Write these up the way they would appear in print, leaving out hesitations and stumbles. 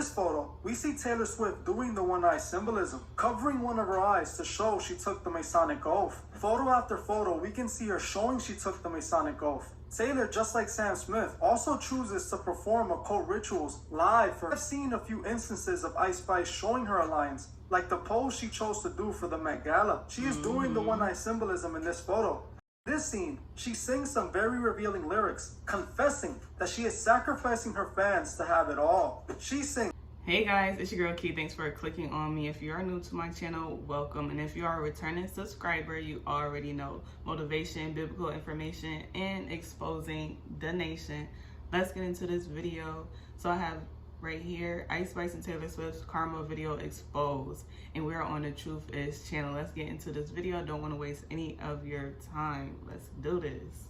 this photo, we see Taylor Swift doing the one-eye symbolism, covering one of her eyes to show she took the Masonic oath. Photo after photo, we can see her showing she took the Masonic oath. Taylor, just like Sam Smith, also chooses to perform occult rituals live. I've seen a few instances of Ice Spice showing her alliance, like the pose she chose to do for the Met Gala. She is doing the one-eye symbolism in this photo. In this scene, she sings some very revealing lyrics, confessing that she is sacrificing her fans to have it all. She sings, "Hey guys, it's your girl Key. Thanks for clicking on me. If you are new to my channel, welcome. And if you are a returning subscriber, you already know motivation, biblical information, and exposing the nation. Let's get into this video. So I have right here Ice Spice and Taylor Swift's Karma video exposed, and we're on the Truth Is channel. Let's get into this video. Don't want to waste any of your time. Let's do this.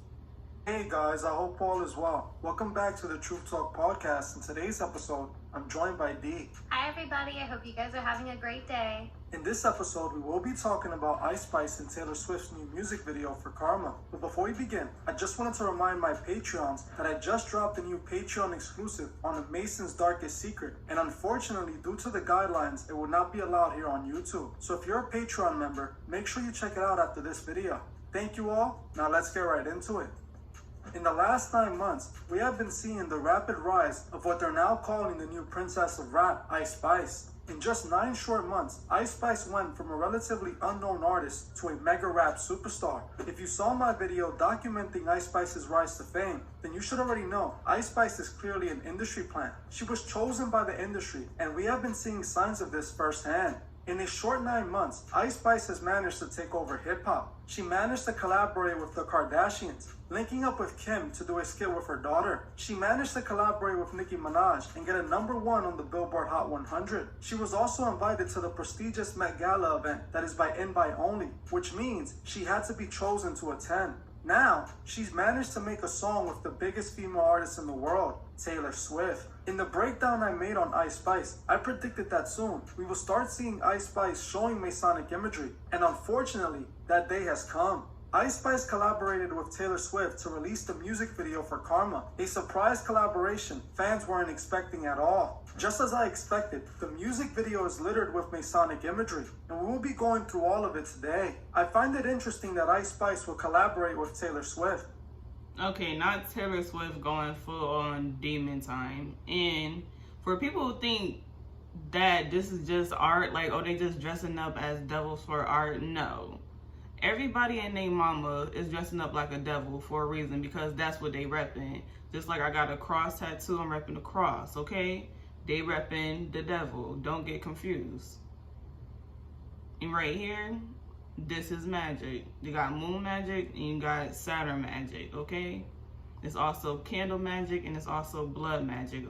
Hey guys, I hope all is well. Welcome back to the Truth Talk podcast. In today's episode, I'm joined by Dee. Hi everybody, I hope you guys are having a great day. In this episode, we will be talking about Ice Spice and Taylor Swift's new music video for Karma. But before we begin, I just wanted to remind my Patreons that I just dropped a new Patreon exclusive on the Mason's Darkest Secret. And unfortunately, due to the guidelines, it will not be allowed here on YouTube. So if you're a Patreon member, make sure you check it out after this video. Thank you all. Now let's get right into it. In the last 9 months, we have been seeing the rapid rise of what they're now calling the new princess of rap, Ice Spice. In just 9 short months, Ice Spice went from a relatively unknown artist to a mega rap superstar. If you saw my video documenting Ice Spice's rise to fame, then you should already know Ice Spice is clearly an industry plant. She was chosen by the industry, and we have been seeing signs of this firsthand. In a short 9 months, Ice Spice has managed to take over hip-hop. She managed to collaborate with the Kardashians, linking up with Kim to do a skit with her daughter. She managed to collaborate with Nicki Minaj and get a #1 on the Billboard Hot 100. She was also invited to the prestigious Met Gala event that is by invite only, which means she had to be chosen to attend. Now, she's managed to make a song with the biggest female artist in the world, Taylor Swift. In the breakdown I made on Ice Spice, I predicted that soon we will start seeing Ice Spice showing Masonic imagery, and unfortunately, that day has come. Ice Spice collaborated with Taylor Swift to release the music video for Karma, a surprise collaboration fans weren't expecting at all. Just as I expected, the music video is littered with Masonic imagery, and we will be going through all of it today. I find it interesting that Ice Spice will collaborate with Taylor Swift. Okay, not Taylor Swift going full on demon time. And for people who think that this is just art, like, oh, they just dressing up as devils for art, no. Everybody and their mama is dressing up like a devil for a reason, because that's what they repping. Just like I got a cross tattoo, I'm repping the cross, okay? They repping the devil. Don't get confused. And right here, this is magic. You got moon magic and you got Saturn magic, okay? It's also candle magic and it's also blood magic.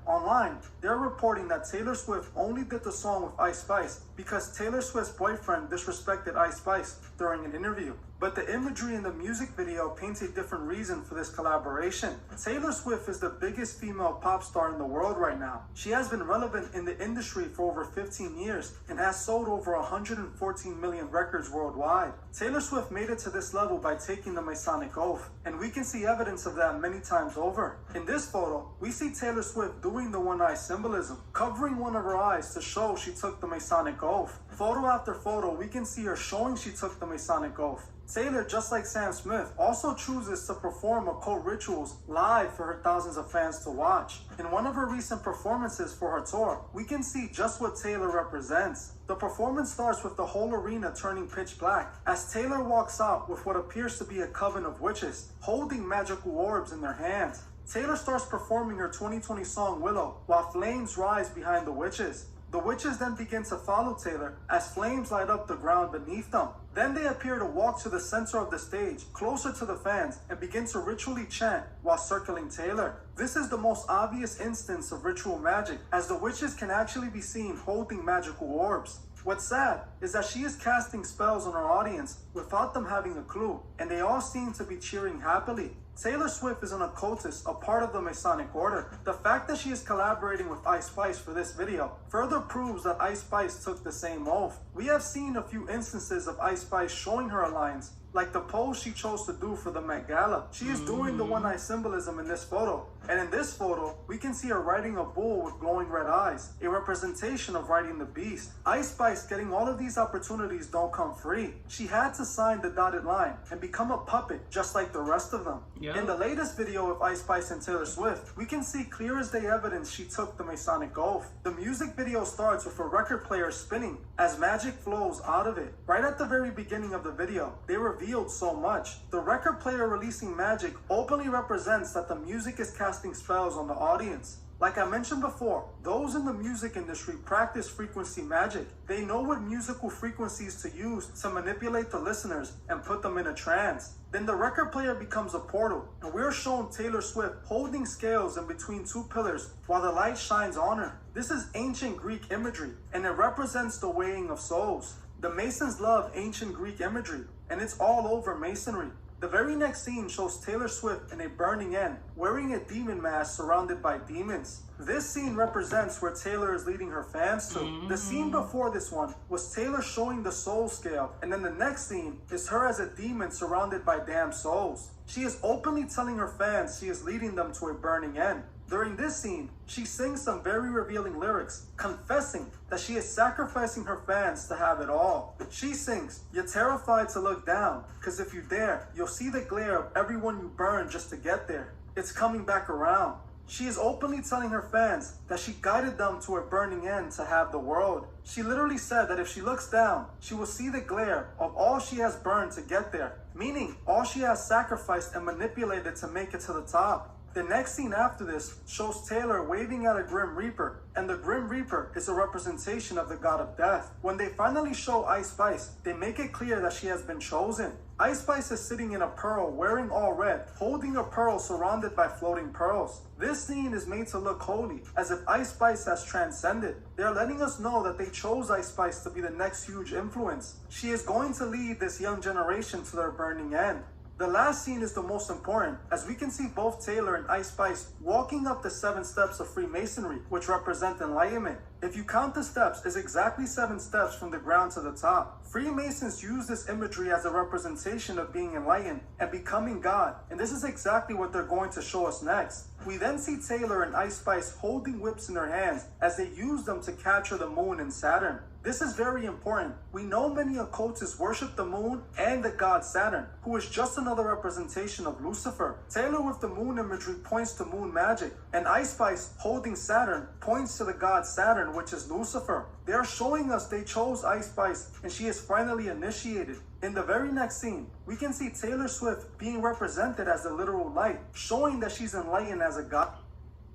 Online, they're reporting that Taylor Swift only did the song with Ice Spice because Taylor Swift's boyfriend disrespected Ice Spice during an interview. But the imagery in the music video paints a different reason for this collaboration. Taylor Swift is the biggest female pop star in the world right now. She has been relevant in the industry for over 15 years and has sold over 114 million records worldwide. Taylor Swift made it to this level by taking the Masonic oath, and we can see evidence of that many times over. In this photo, we see Taylor Swift doing the one-eye symbolism, covering one of her eyes to show she took the Masonic oath. Photo after photo, we can see her showing she took the Masonic oath. Taylor, just like Sam Smith, also chooses to perform occult rituals live for her thousands of fans to watch. In one of her recent performances for her tour, we can see just what Taylor represents. The performance starts with the whole arena turning pitch black as Taylor walks out with what appears to be a coven of witches, holding magical orbs in their hands. Taylor starts performing her 2020 song Willow while flames rise behind the witches. The witches then begin to follow Taylor as flames light up the ground beneath them. Then they appear to walk to the center of the stage, closer to the fans, and begin to ritually chant while circling Taylor. This is the most obvious instance of ritual magic, as the witches can actually be seen holding magical orbs. What's sad is that she is casting spells on her audience without them having a clue, and they all seem to be cheering happily. Taylor Swift is an occultist, a part of the Masonic Order. The fact that she is collaborating with Ice Spice for this video further proves that Ice Spice took the same oath. We have seen a few instances of Ice Spice showing her alliance, like the pose she chose to do for the Met Gala. She is doing the one-eye symbolism in this photo. And in this photo, we can see her riding a bull with glowing red eyes, a representation of riding the beast. Ice Spice getting all of these opportunities don't come free. She had to sign the dotted line and become a puppet just like the rest of them. Yep. In the latest video of Ice Spice and Taylor Swift, we can see clear as day evidence she took the Masonic oath. The music video starts with a record player spinning as magic flows out of it. Right at the very beginning of the video, they revealed so much. The record player releasing magic openly represents that the music is casting spells on the audience. Like I mentioned before, those in the music industry practice frequency magic. They know what musical frequencies to use to manipulate the listeners and put them in a trance. Then the record player becomes a portal, and we're shown Taylor Swift holding scales in between two pillars while the light shines on her. This is ancient Greek imagery, and it represents the weighing of souls. The Masons love ancient Greek imagery, and it's all over Masonry. The very next scene shows Taylor Swift in a burning end, wearing a demon mask surrounded by demons. This scene represents where Taylor is leading her fans to. The scene before this one was Taylor showing the soul scale, and then the next scene is her as a demon surrounded by damned souls. She is openly telling her fans she is leading them to a burning end. During this scene, she sings some very revealing lyrics, confessing that she is sacrificing her fans to have it all. She sings, "You're terrified to look down, cause if you dare, you'll see the glare of everyone you burn just to get there. It's coming back around." She is openly telling her fans that she guided them to a burning end to have the world. She literally said that if she looks down, she will see the glare of all she has burned to get there, meaning all she has sacrificed and manipulated to make it to the top. The next scene after this shows Taylor waving at a Grim Reaper, and the Grim Reaper is a representation of the god of death. When they finally show Ice Spice, they make it clear that she has been chosen. Ice Spice is sitting in a pearl wearing all red, holding a pearl surrounded by floating pearls. This scene is made to look holy, as if Ice Spice has transcended. They are letting us know that they chose Ice Spice to be the next huge influence. She is going to lead this young generation to their burning end. The last scene is the most important, as we can see both Taylor and Ice Spice walking up the 7 steps of Freemasonry, which represent enlightenment. If you count the steps, it's exactly 7 steps from the ground to the top. Freemasons use this imagery as a representation of being enlightened and becoming God, and this is exactly what they're going to show us next. We then see Taylor and Ice Spice holding whips in their hands as they use them to capture the moon and Saturn. This is very important. We know many occultists worship the moon and the god Saturn, who is just another representation of Lucifer. Taylor with the moon imagery points to moon magic, and Ice Spice holding Saturn points to the god Saturn, which is Lucifer. They are showing us they chose Ice Spice, and she is finally initiated. In the very next scene, we can see Taylor Swift being represented as the literal light, showing that she's enlightened as a god.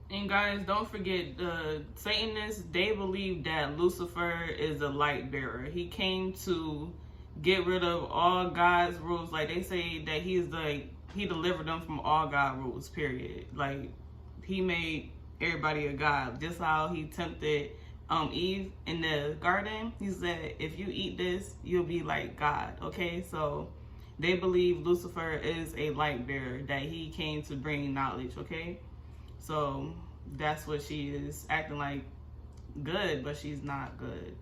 And guys, don't forget, the Satanists, they believe that Lucifer is a light bearer. He came to get rid of all God's rules. Like, they say that he delivered them from all God rules, period. Like, he made everybody a god. Just how he tempted Eve in the garden. He said, if you eat this, you'll be like God. Okay, so they believe Lucifer is a light bearer, that he came to bring knowledge. Okay, so that's what she is acting like good, but she's not good.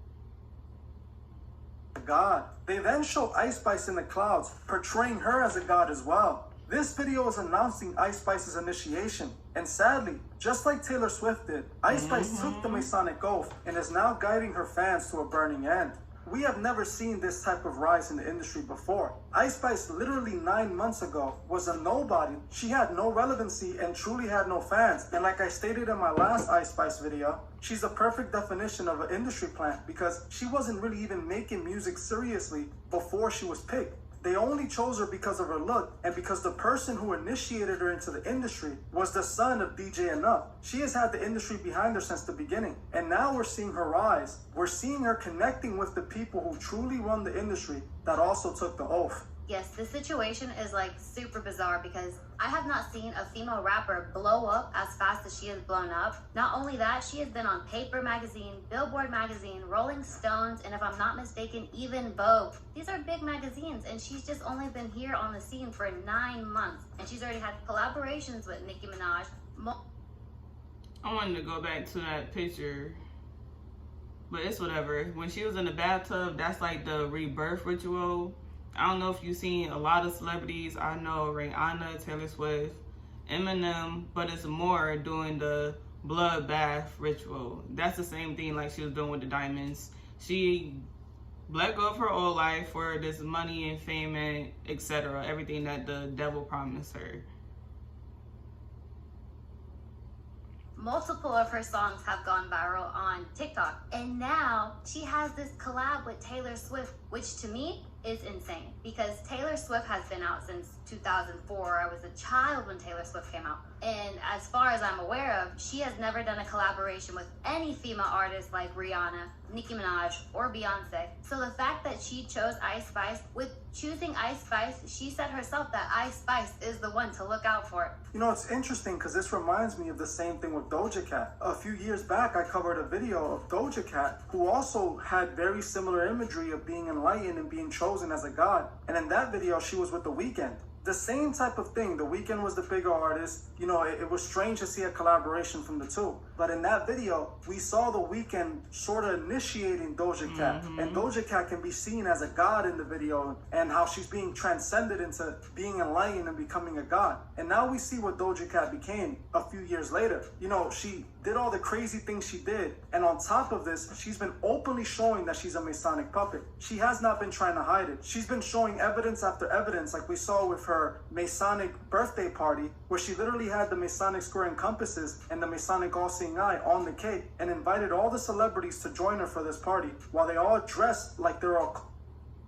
God. They then show Ice Spice in the clouds, portraying her as a god as well. This video is announcing Ice Spice's initiation, and sadly, just like Taylor Swift did, Ice Spice took the Masonic oath and is now guiding her fans to a burning end. We have never seen this type of rise in the industry before. Ice Spice literally 9 months ago was a nobody. She had no relevancy and truly had no fans. And like I stated in my last Ice Spice video, she's a perfect definition of an industry plant because she wasn't really even making music seriously before she was picked. They only chose her because of her look and because the person who initiated her into the industry was the son of DJ Enough. She has had the industry behind her since the beginning, and now we're seeing her rise. We're seeing her connecting with the people who truly run the industry that also took the oath. Yes, this situation is like super bizarre because I have not seen a female rapper blow up as fast as she has blown up. Not only that, she has been on Paper Magazine, Billboard Magazine, Rolling Stones, and if I'm not mistaken, even Vogue. These are big magazines, and she's just only been here on the scene for 9 months, and she's already had collaborations with Nicki Minaj. I wanted to go back to that picture, but it's whatever. When she was in the bathtub, that's like the rebirth ritual. I don't know if you've seen a lot of celebrities. I know Rihanna, Taylor Swift, Eminem, but it's more doing the bloodbath ritual. That's the same thing like she was doing with the diamonds. She let go of her old life for this money and fame and etc. Everything that the devil promised her. Multiple of her songs have gone viral on TikTok. And now she has this collab with Taylor Swift, which to me is insane because Taylor Swift has been out since 2004. I was a child when Taylor Swift came out. And as far as I'm aware of, she has never done a collaboration with any female artist like Rihanna, Nicki Minaj, or Beyonce. So the fact that she chose Ice Spice, with choosing Ice Spice, she said herself that Ice Spice is the one to look out for. You know, it's interesting because this reminds me of the same thing with Doja Cat. A few years back, I covered a video of Doja Cat, who also had very similar imagery of being enlightened and being chosen as a god. And in that video, she was with The Weeknd. The same type of thing. The Weeknd was the bigger artist. You know, it was strange to see a collaboration from the two. But in that video, we saw The Weeknd sort of initiating Doja Cat. And Doja Cat can be seen as a god in the video and how she's being transcended into being enlightened and becoming a god. And now we see what Doja Cat became a few years later. You know, she did all the crazy things she did. And on top of this, she's been openly showing that she's a Masonic puppet. She has not been trying to hide it. She's been showing evidence after evidence, like we saw with her Masonic birthday party, where she literally had the Masonic square and compasses and the Masonic all-seeing eye on the cake and invited all the celebrities to join her for this party while they all dressed like they're all...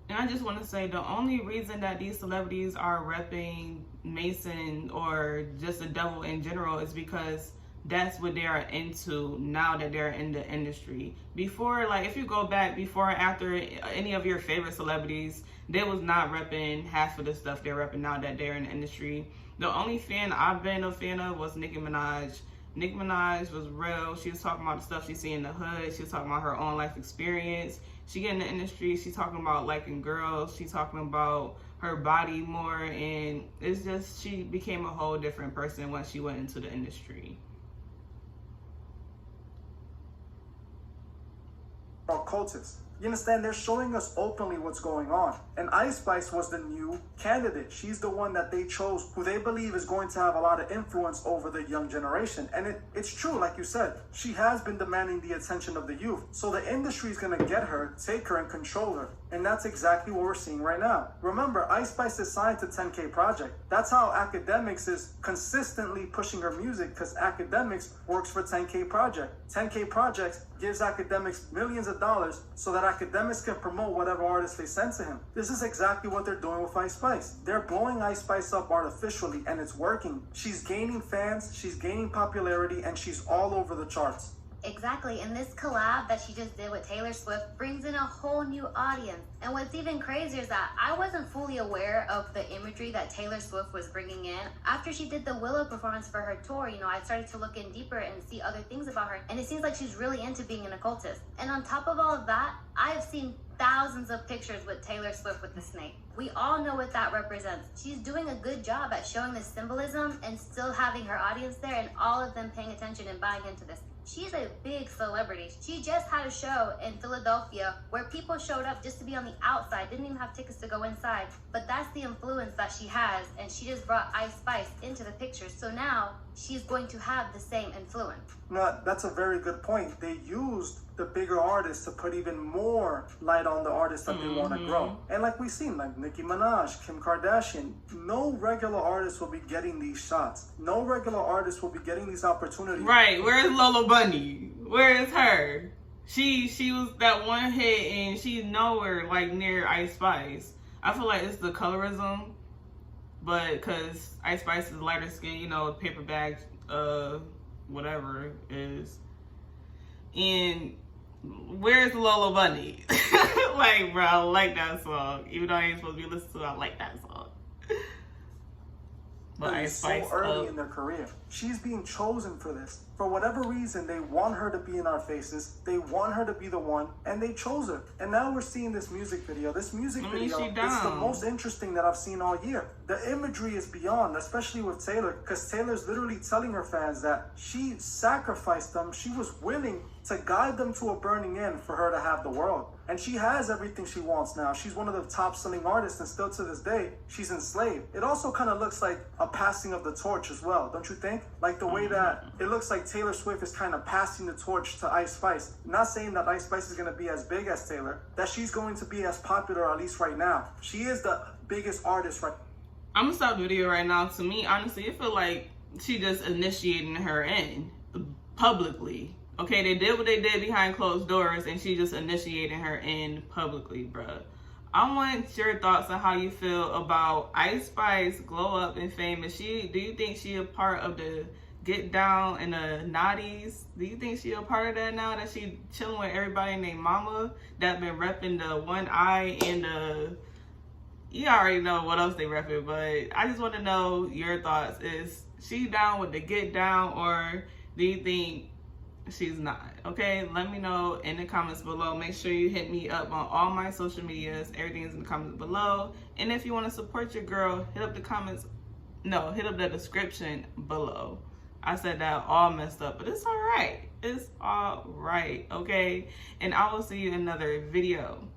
And I just want to say the only reason that these celebrities are repping Mason or just the devil in general is because that's what they are into now that they're in the industry. Before, like if you go back before and after any of your favorite celebrities, they was not repping half of the stuff they're repping now that they're in the industry. The only fan I've been a fan of was Nicki Minaj. Nicki Minaj was real. She was talking about the stuff she see in the hood. She was talking about her own life experience. She get in the industry. She's talking about liking girls. She's talking about her body more. And it's just, she became a whole different person once she went into the industry. Occultists. You understand? They're showing us openly what's going on. And Ice Spice was the new candidate. She's the one that they chose, who they believe is going to have a lot of influence over the young generation. And it's true, like you said, she has been demanding the attention of the youth. So the industry is going to get her, take her, and control her. And that's exactly what we're seeing right now. Remember, Ice Spice is signed to 10K Project. That's how Academics is consistently pushing her music, because Academics works for 10K Project. 10K Project gives Academics millions of dollars so that Academics can promote whatever artist they send to him. This is exactly what they're doing with Ice Spice. They're blowing Ice Spice up artificially, and it's working. She's gaining fans, she's gaining popularity, and she's all over the charts. Exactly, and this collab that she just did with Taylor Swift brings in a whole new audience. And what's even crazier is that I wasn't fully aware of the imagery that Taylor Swift was bringing in. After she did the Willow performance for her tour, you know, I started to look in deeper and see other things about her. And it seems like she's really into being an occultist. And on top of all of that, I have seen thousands of pictures with Taylor Swift with the snake. We all know what that represents. She's doing a good job at showing the symbolism and still having her audience there and all of them paying attention and buying into this. She's a big celebrity. She just had a show in Philadelphia where people showed up just to be on the outside, didn't even have tickets to go inside. But that's the influence that she has, and she just brought Ice Spice into the picture. So now she's going to have the same influence. No, that's a very good point. They used the bigger artists to put even more light on the artists that they want to grow. And like we've seen, like Nicki Minaj, Kim Kardashian, no regular artist will be getting these shots. No regular artist will be getting these opportunities. Right, where's Lola Bunny? Where is her? She was that one hit and she's nowhere like near Ice Spice. I feel like it's the colorism, but because Ice Spice is lighter skin, you know, paper bag, whatever it is. And where's Lola Bunny? Like, bro, I like that song. Even though I ain't supposed to be listening to it, I like that song. But Ice Spice so early in their career. She's being chosen for this. For whatever reason, they want her to be in our faces. They want her to be the one, and they chose her. And now we're seeing this music video. This music video is the most interesting that I've seen all year. The imagery is beyond, especially with Taylor, because Taylor's literally telling her fans that she sacrificed them. She was willing to guide them to a burning end for her to have the world. And she has everything she wants now. She's one of the top selling artists, and still to this day, she's enslaved. It also kind of looks like a passing of the torch as well, don't you think? Like the way that it looks like Taylor Swift is kind of passing the torch to Ice Spice. Not saying that Ice Spice is going to be as big as Taylor, that she's going to be as popular, at least right now. She is the biggest artist right now. I'm gonna stop the video right now. To me, honestly, it feel like she just initiating her in publicly. Okay, they did what they did behind closed doors, and she just initiating her in publicly, bruh. I want your thoughts on how you feel about Ice Spice glow up and fame. Do you think she a part of the get down and the naughties? Do you think she a part of that now that she chilling with everybody named Mama that been repping the one eye and the... You already know what else they repping, but I just want to know your thoughts. Is she down with the get down, or do you think she's not? Okay, let me know in the comments below. Make sure you hit me up on all my social medias. Everything is in the comments below. And if you want to support your girl, hit up the comments. No, hit up the description below. I said that all messed up, but it's all right. It's all right, okay? And I will see you in another video.